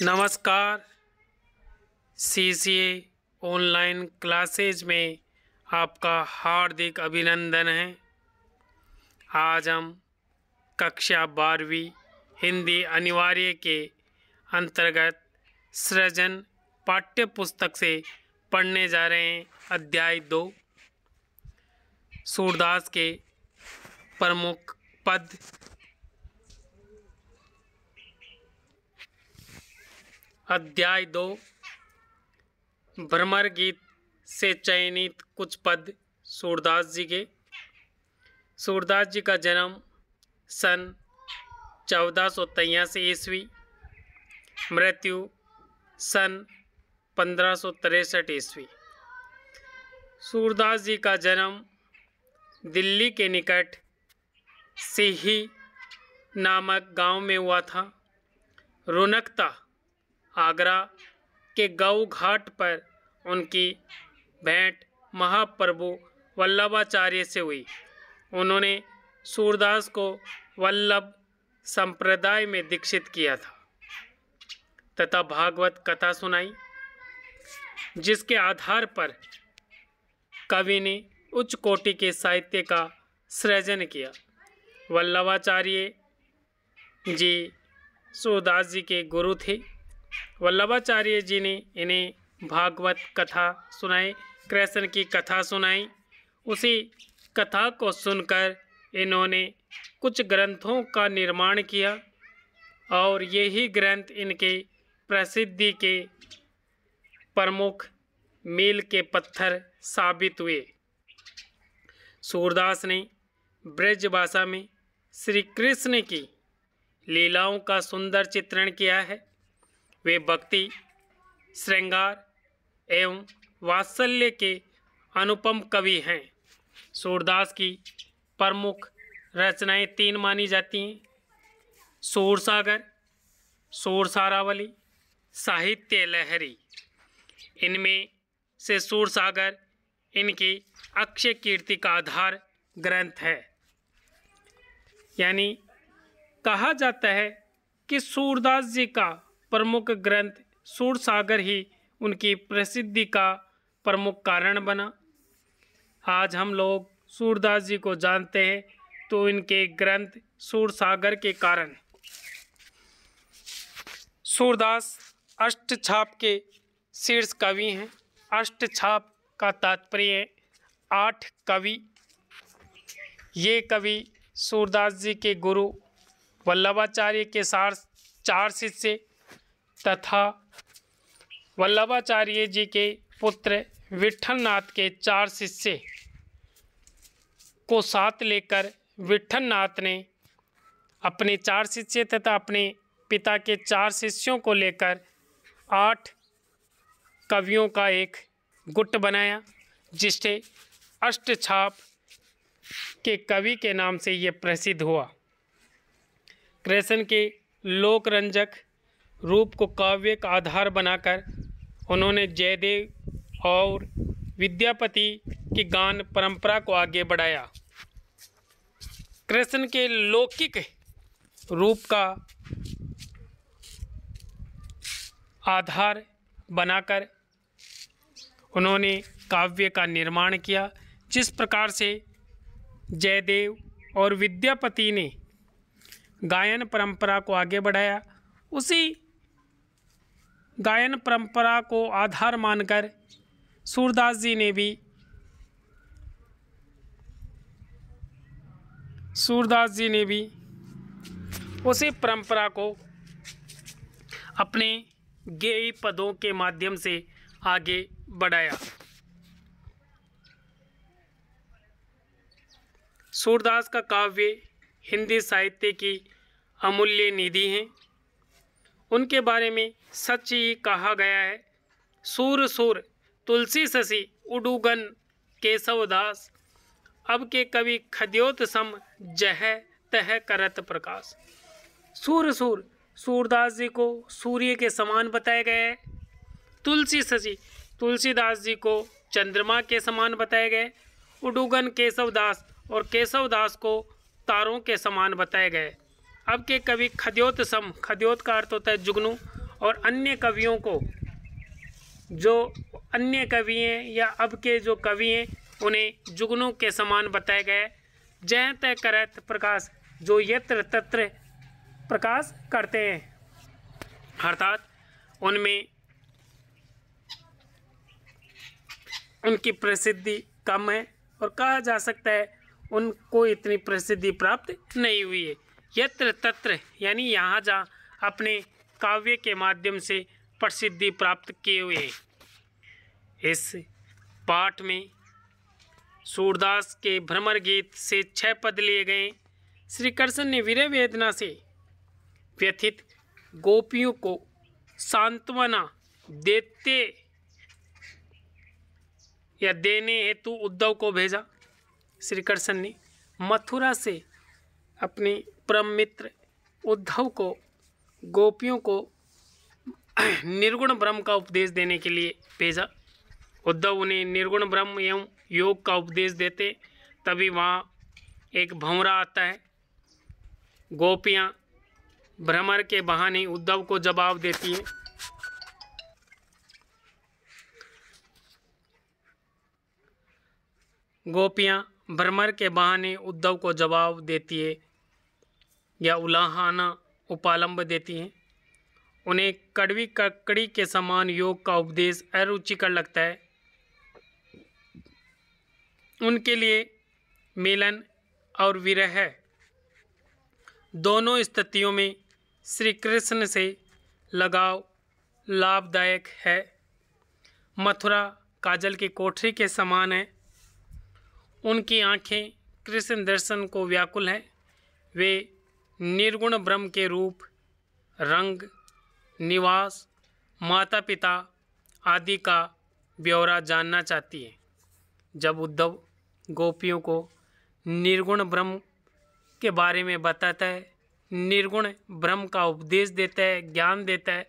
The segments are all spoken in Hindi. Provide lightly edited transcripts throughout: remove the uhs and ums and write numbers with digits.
नमस्कार। सीसीए ऑनलाइन क्लासेज में आपका हार्दिक अभिनंदन है। आज हम कक्षा 12वीं हिंदी अनिवार्य के अंतर्गत सृजन पाठ्य पुस्तक से पढ़ने जा रहे हैं। अध्याय 2 सूरदास के प्रमुख पद। अध्याय 2 भ्रमर गीत से चयनित कुछ पद सूरदास जी के। सूरदास जी का जन्म सन 1483 ईस्वी, मृत्यु सन 1563 ईस्वी। सूरदास जी का जन्म दिल्ली के निकट सिही नामक गांव में हुआ था। रौनकता आगरा के गऊ घाट पर उनकी भेंट महाप्रभु वल्लभाचार्य से हुई। उन्होंने सूरदास को वल्लभ संप्रदाय में दीक्षित किया था तथा भागवत कथा सुनाई, जिसके आधार पर कवि ने उच्च कोटि के साहित्य का सृजन किया। वल्लभाचार्य जी सूरदास जी के गुरु थे। वल्लभाचार्य जी ने इन्हें भागवत कथा सुनाई, कृष्ण की कथा सुनाई। उसी कथा को सुनकर इन्होंने कुछ ग्रंथों का निर्माण किया और यही ग्रंथ इनके प्रसिद्धि के प्रमुख मील के पत्थर साबित हुए। सूरदास ने ब्रज भाषा में श्री कृष्ण की लीलाओं का सुंदर चित्रण किया है। वे भक्ति, श्रृंगार एवं वात्सल्य के अनुपम कवि हैं। सूरदास की प्रमुख रचनाएं 3 मानी जाती हैं: सूरसागर, सूरसारावली, साहित्य लहरी। इनमें से सूरसागर इनकी अक्षय कीर्ति का आधार ग्रंथ है। यानी कहा जाता है कि सूरदास जी का प्रमुख ग्रंथ सूरसागर ही उनकी प्रसिद्धि का प्रमुख कारण बना। आज हम लोग सूरदास जी को जानते हैं तो इनके ग्रंथ सूरसागर के कारण। सूरदास अष्टछाप के शीर्ष कवि हैं। अष्टछाप का तात्पर्य 8 कवि। ये कवि सूरदास जी के गुरु वल्लभाचार्य के साथ 4 शिष्य तथा वल्लभाचार्य जी के पुत्र विट्ठलनाथ के 4 शिष्य को साथ लेकर विट्ठलनाथ ने अपने 4 शिष्य तथा अपने पिता के 4 शिष्यों को लेकर 8 कवियों का एक गुट बनाया, जिससे अष्टछाप के कवि के नाम से ये प्रसिद्ध हुआ। कृष्ण के लोकरंजक रूप को काव्य का आधार बनाकर उन्होंने जयदेव और विद्यापति की गान परंपरा को आगे बढ़ाया। कृष्ण के लौकिक रूप का आधार बनाकर उन्होंने काव्य का निर्माण किया। जिस प्रकार से जयदेव और विद्यापति ने गायन परंपरा को आगे बढ़ाया, उसी गायन परंपरा को आधार मानकर सूरदास जी ने भी उसी परंपरा को अपने गेय पदों के माध्यम से आगे बढ़ाया। सूरदास का काव्य हिंदी साहित्य की अमूल्य निधि हैं। उनके बारे में सच ही कहा गया है: सूर सूर तुलसी शशि उडुगन केशवदास, अब के कवि खद्योत सम जह तह करत प्रकाश। सूर सूर सूरदास जी को सूर्य के समान बताया गया है। तुलसी शशि तुलसीदास जी को चंद्रमा के समान बताया गया है। उडुगन केशवदास और केशवदास को तारों के समान बताए गए। अब के कवि खद्योत सम, खद्योत का अर्थ होता है जुगनू, और अन्य कवियों को, जो अन्य कवि हैं या अब के जो कवि हैं, उन्हें जुगनों के समान बताया गया है। जह तय करत प्रकाश, जो यत्र तत्र प्रकाश करते हैं, अर्थात उनमें उनकी प्रसिद्धि कम है और कहा जा सकता है उनको इतनी प्रसिद्धि प्राप्त नहीं हुई है। यत्र तत्र यानी यहाँ जहाँ अपने काव्य के माध्यम से प्रसिद्धि प्राप्त किए हुए हैं। इस पाठ में सूरदास के भ्रमर गीत से 6 पद लिए गए। श्री कृष्ण ने विरह वेदना से व्यथित गोपियों को सांत्वना देते या देने हेतु उद्धव को भेजा। श्री कृष्ण ने मथुरा से अपने परम मित्र उद्धव को गोपियों को निर्गुण ब्रह्म का उपदेश देने के लिए भेजा। उद्धव उन्हें निर्गुण ब्रह्म एवं योग का उपदेश देते, तभी वहाँ एक भंवरा आता है। गोपियाँ भ्रमर के बहाने उद्धव को जवाब देती हैं। गोपियाँ भ्रमर के बहाने उद्धव को जवाब देती है या उलाहाना उपालंब देती हैं। उन्हें कड़वी ककड़ी के समान योग का उपदेश अरुचिकर लगता है। उनके लिए मिलन और विरह दोनों स्थितियों में श्री कृष्ण से लगाव लाभदायक है। मथुरा काजल की कोठरी के समान है। उनकी आँखें कृष्ण दर्शन को व्याकुल हैं। वे निर्गुण ब्रह्म के रूप, रंग, निवास, माता पिता आदि का ब्यौरा जानना चाहती है। जब उद्धव गोपियों को निर्गुण ब्रह्म के बारे में बताता है, निर्गुण ब्रह्म का उपदेश देता है, ज्ञान देता है,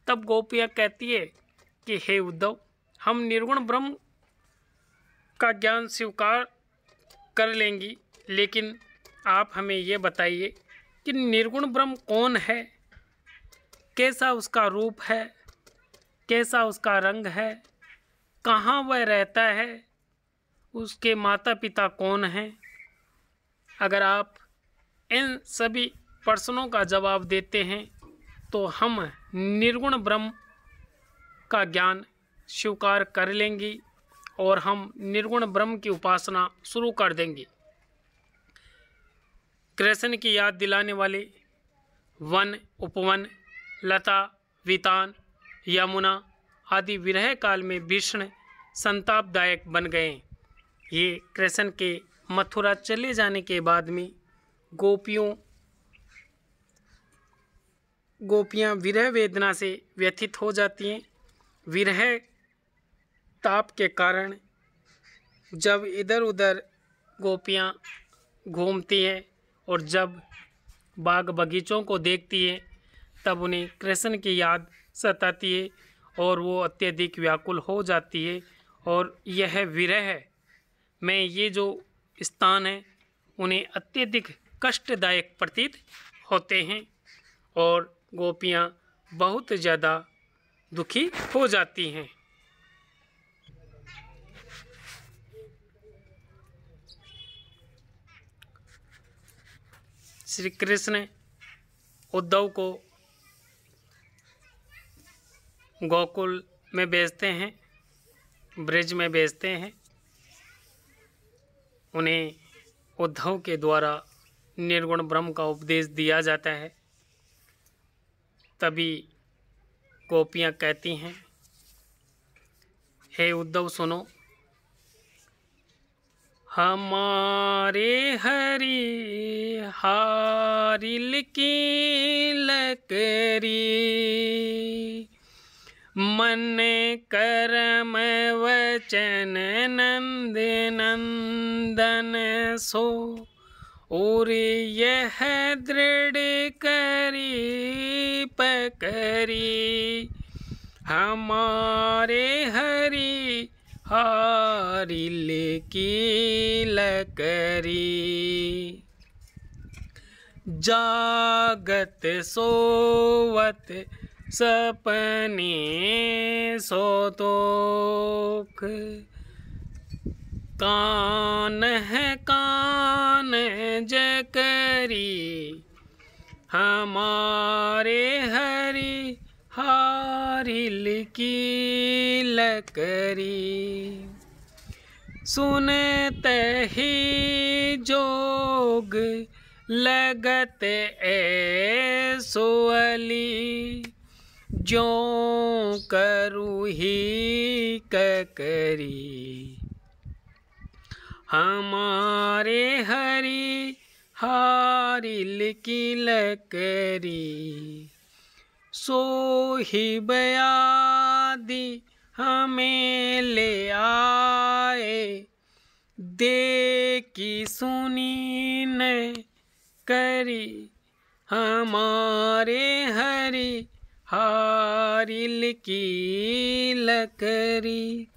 तब गोपियाँ कहती है कि हे उद्धव, हम निर्गुण ब्रह्म का ज्ञान स्वीकार कर लेंगी, लेकिन आप हमें ये बताइए कि निर्गुण ब्रह्म कौन है, कैसा उसका रूप है, कैसा उसका रंग है, कहाँ वह रहता है, उसके माता पिता कौन हैं। अगर आप इन सभी प्रश्नों का जवाब देते हैं तो हम निर्गुण ब्रह्म का ज्ञान स्वीकार कर लेंगी और हम निर्गुण ब्रह्म की उपासना शुरू कर देंगे। कृष्ण की याद दिलाने वाले वन, उपवन, लता, वितान, यमुना आदि विरह काल में भीषण संतापदायक बन गए। ये कृष्ण के मथुरा चले जाने के बाद में गोपियाँ विरह वेदना से व्यथित हो जाती हैं। विरह ताप के कारण जब इधर उधर गोपियाँ घूमती हैं और जब बाग बगीचों को देखती हैं, तब उन्हें कृष्ण की याद सताती है और वो अत्यधिक व्याकुल हो जाती है। और यह विरह में ये जो स्थान है उन्हें अत्यधिक कष्टदायक प्रतीत होते हैं और गोपियाँ बहुत ज़्यादा दुखी हो जाती हैं। श्री कृष्ण उद्धव को गोकुल में भेजते हैं, ब्रज में भेजते हैं। उन्हें उद्धव के द्वारा निर्गुण ब्रह्म का उपदेश दिया जाता है। तभी गोपियाँ कहती हैं, हे उद्धव सुनो, हमारे हरि हारिल की लकरी, मन करम वचन नंद नंदन सो, और यह दृढ़ करी पकरी, हमारे हरि हारिल की लकरी, जागत सोवत सपने सोतुक। कान है कान जकरी हमारे हरि हारिल की लकरी। सुनते ही जोग लगत ऐसो अली ज्यों करूँ ही ककरी। हमारे हरि हारिल की लकरी। सो ही बयादी हमें ले आए देखी सुनी न करी। हमारे हरि हारिल की लकरी।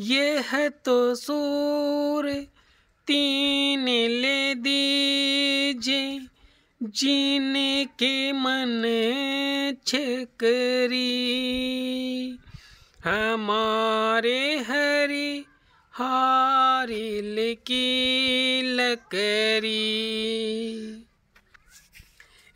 यह तो सूर तीन ले दीजिए जिनके मन छकरी। हमारे हरि हारिल की लकरी।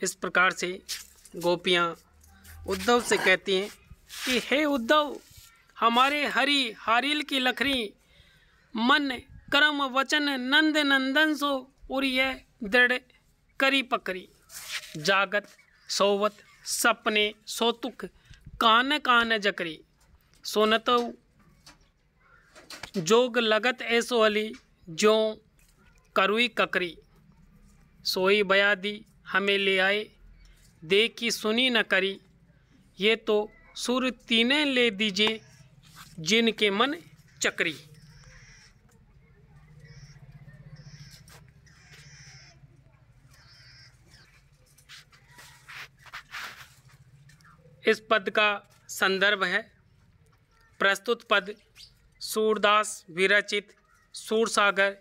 इस प्रकार से गोपियाँ उद्धव से कहती हैं कि हे उद्धव, हमारे हरि हारिल की लकड़ी मन कर्म वचन नंद नंदन सो और यह दृढ़ करी पकड़ी। जागत सोवत सपने सोतुक कान कान जकरी। सोनतो जोग लगत ऐसो अली ज्यों करुई ककरी। सोई बयादी हमें ले आए देखी सुनी न करी। ये तो सुर तीने ले दीजिए जिनके मन चकरी। इस पद का संदर्भ है प्रस्तुत पद सूरदास विरचित सूरसागर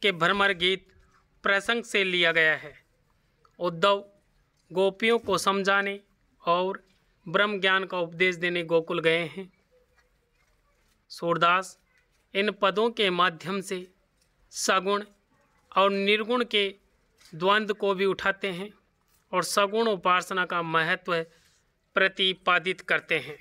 के भ्रमर गीत प्रसंग से लिया गया है। उद्धव गोपियों को समझाने और ब्रह्म ज्ञान का उपदेश देने गोकुल गए हैं। सूरदास इन पदों के माध्यम से सगुण और निर्गुण के द्वंद्व को भी उठाते हैं और सगुण उपासना का महत्व प्रतिपादित करते हैं।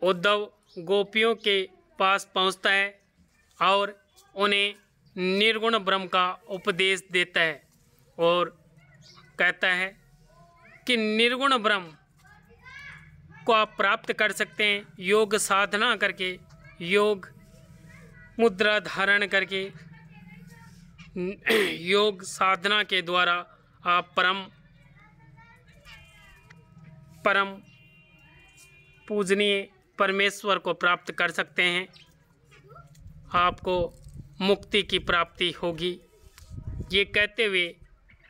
उद्धव गोपियों के पास पहुंचता है और उन्हें निर्गुण ब्रह्म का उपदेश देता है और कहता है कि निर्गुण ब्रह्म को आप प्राप्त कर सकते हैं योग साधना करके, योग मुद्रा धारण करके। योग साधना के द्वारा आप परम पूजनीय परमेश्वर को प्राप्त कर सकते हैं। आपको मुक्ति की प्राप्ति होगी। ये कहते हुए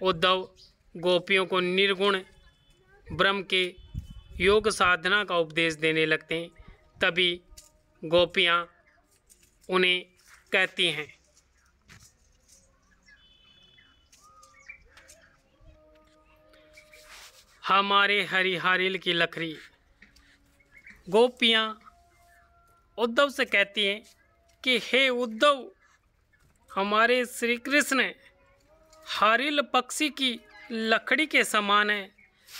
उद्धव गोपियों को निर्गुण ब्रह्म के योग साधना का उपदेश देने लगते हैं। तभी गोपियाँ उन्हें कहती हैं, हमारे हरि हारिल की लकड़ी। गोपियाँ उद्धव से कहती हैं कि हे उद्धव, हमारे श्री कृष्ण हारिल पक्षी की लकड़ी के समान है।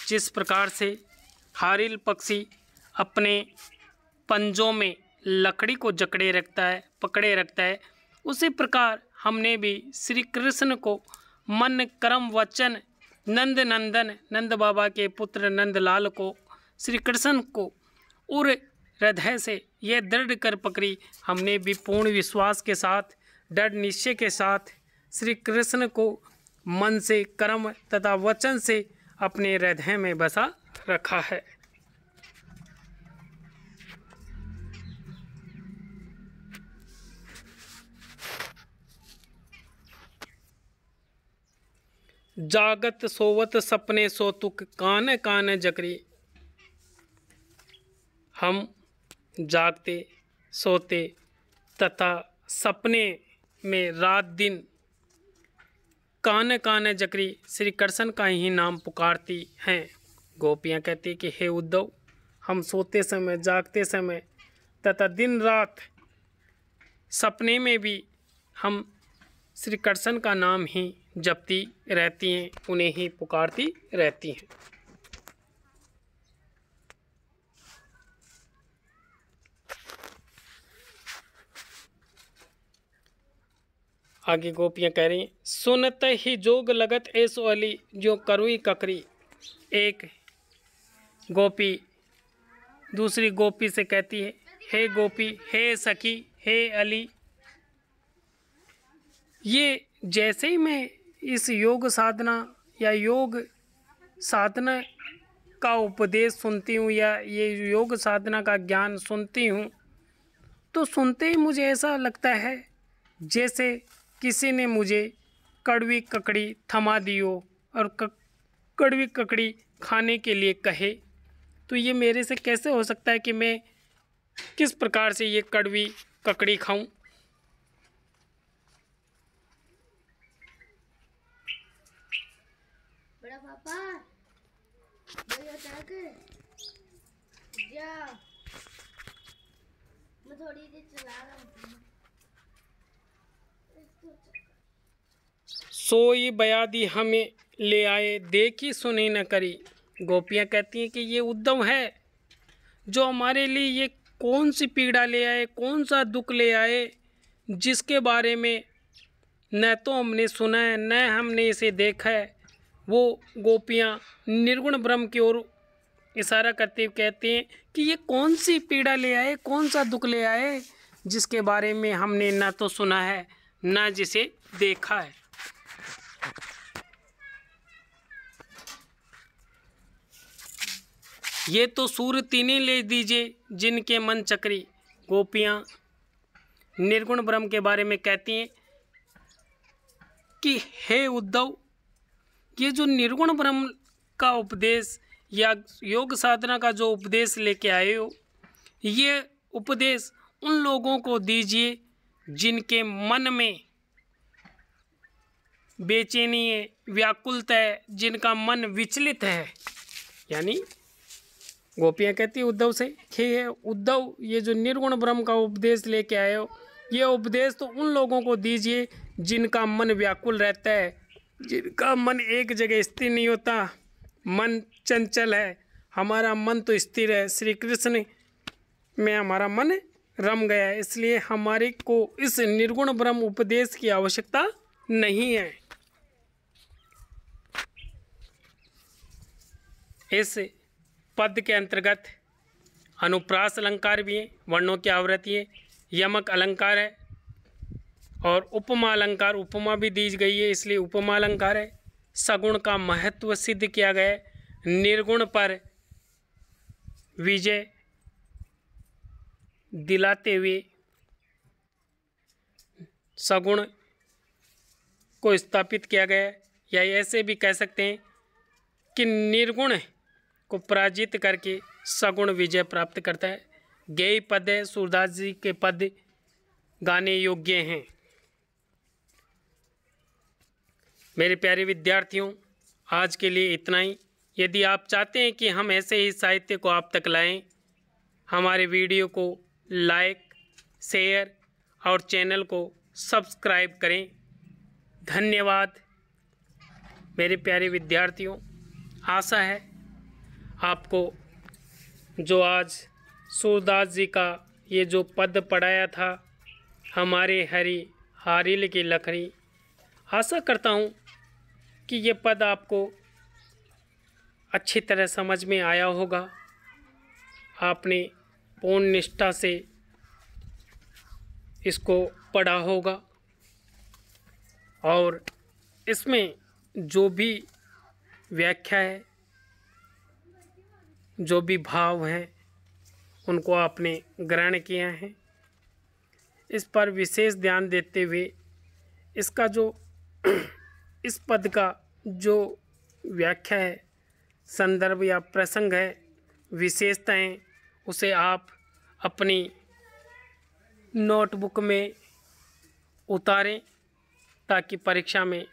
जिस प्रकार से हारिल पक्षी अपने पंजों में लकड़ी को जकड़े रखता है, पकड़े रखता है, उसी प्रकार हमने भी श्री कृष्ण को मन कर्म वचन नंद नंदन नंद बाबा के पुत्र नंदलाल को, श्री कृष्ण को और हृदय से यह दृढ़ कर पकड़ी। हमने भी पूर्ण विश्वास के साथ, दृढ़ निश्चय के साथ श्री कृष्ण को मन से, कर्म तथा वचन से अपने हृदय में बसा रखा है। जागत सोवत सपने सोतुक कान कान जकरी। हम जागते सोते तथा सपने में रात दिन काने काने जकरी श्री कृष्ण का ही नाम पुकारती हैं। गोपियाँ कहती कि हे उद्धव, हम सोते समय, जागते समय तथा दिन रात सपने में भी हम श्री कृष्ण का नाम ही जपती रहती हैं, उन्हें ही पुकारती रहती हैं। आगे गोपियाँ कह रही हैं, सुनत ही जोग लगत ऐसो अली जो करुई ककरी। एक गोपी दूसरी गोपी से कहती है, हे गोपी, हे सखी, हे अली, ये जैसे ही मैं इस योग साधना या योग साधना का उपदेश सुनती हूँ या ये योग साधना का ज्ञान सुनती हूँ, तो सुनते ही मुझे ऐसा लगता है जैसे किसी ने मुझे कड़वी ककड़ी थमा दी हो और कड़वी ककड़ी खाने के लिए कहे। तो ये मेरे से कैसे हो सकता है कि मैं किस प्रकार से ये कड़वी ककड़ी खाऊं। बड़ा पापा, मैं थोड़ी देर चला रहा हूँ। सोई बयादी हमें ले आए, देखी सुनी न करी। गोपियाँ कहती हैं कि ये उद्धव है जो हमारे लिए ये कौन सी पीड़ा ले आए, कौन सा दुख ले आए, जिसके बारे में न तो हमने सुना है न हमने इसे देखा है। वो गोपियाँ निर्गुण ब्रह्म की ओर इशारा करते हुए कहते हैं कि ये कौन सी पीड़ा ले आए, कौन सा दुख ले आए, जिसके बारे में हमने न तो सुना है न जिसे देखा है। ये तो सूर तीने ले दीजिए जिनके मन चक्री। गोपियाँ निर्गुण ब्रह्म के बारे में कहती हैं कि हे उद्धव, ये जो निर्गुण ब्रह्म का उपदेश या योग साधना का जो उपदेश लेके आए हो, ये उपदेश उन लोगों को दीजिए जिनके मन में बेचैनी है, व्याकुलता है, जिनका मन विचलित है। यानी गोपियाँ कहती है उद्धव से कि हे उद्धव, ये जो निर्गुण ब्रह्म का उपदेश लेके आए हो, ये उपदेश तो उन लोगों को दीजिए जिनका मन व्याकुल रहता है, जिनका मन एक जगह स्थिर नहीं होता, मन चंचल है। हमारा मन तो स्थिर है, श्री कृष्ण में हमारा मन रम गया है, इसलिए हमारे को इस निर्गुण ब्रह्म उपदेश की आवश्यकता नहीं है। इस पद के अंतर्गत अनुप्रास अलंकार भी है, वर्णों की आवृत्ति है, यमक अलंकार है और उपमा अलंकार, उपमा भी दी गई है इसलिए उपमा अलंकार है। सगुण का महत्व सिद्ध किया गया है, निर्गुण पर विजय दिलाते हुए सगुण को स्थापित किया गया है, या ऐसे भी कह सकते हैं कि निर्गुण को पराजित करके सगुण विजय प्राप्त करता है। गेय पद है, सूरदास जी के पद गाने योग्य हैं। मेरे प्यारे विद्यार्थियों, आज के लिए इतना ही। यदि आप चाहते हैं कि हम ऐसे ही साहित्य को आप तक लाएं, हमारे वीडियो को लाइक, शेयर और चैनल को सब्सक्राइब करें। धन्यवाद मेरे प्यारे विद्यार्थियों। आशा है आपको जो आज सूरदास जी का ये जो पद पढ़ाया था, हमारे हरि हारिल की लखरी, आशा करता हूँ कि ये पद आपको अच्छी तरह समझ में आया होगा। आपने पूर्ण निष्ठा से इसको पढ़ा होगा और इसमें जो भी व्याख्या है, जो भी भाव हैं, उनको आपने ग्रहण किया है। इस पर विशेष ध्यान देते हुए इसका जो इस पद का जो व्याख्या है, संदर्भ या प्रसंग है, विशेषताएं, उसे आप अपनी नोटबुक में उतारें ताकि परीक्षा में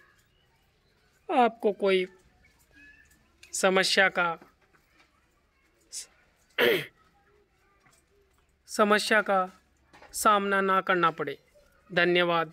आपको कोई समस्या का सामना ना करना पड़े। धन्यवाद।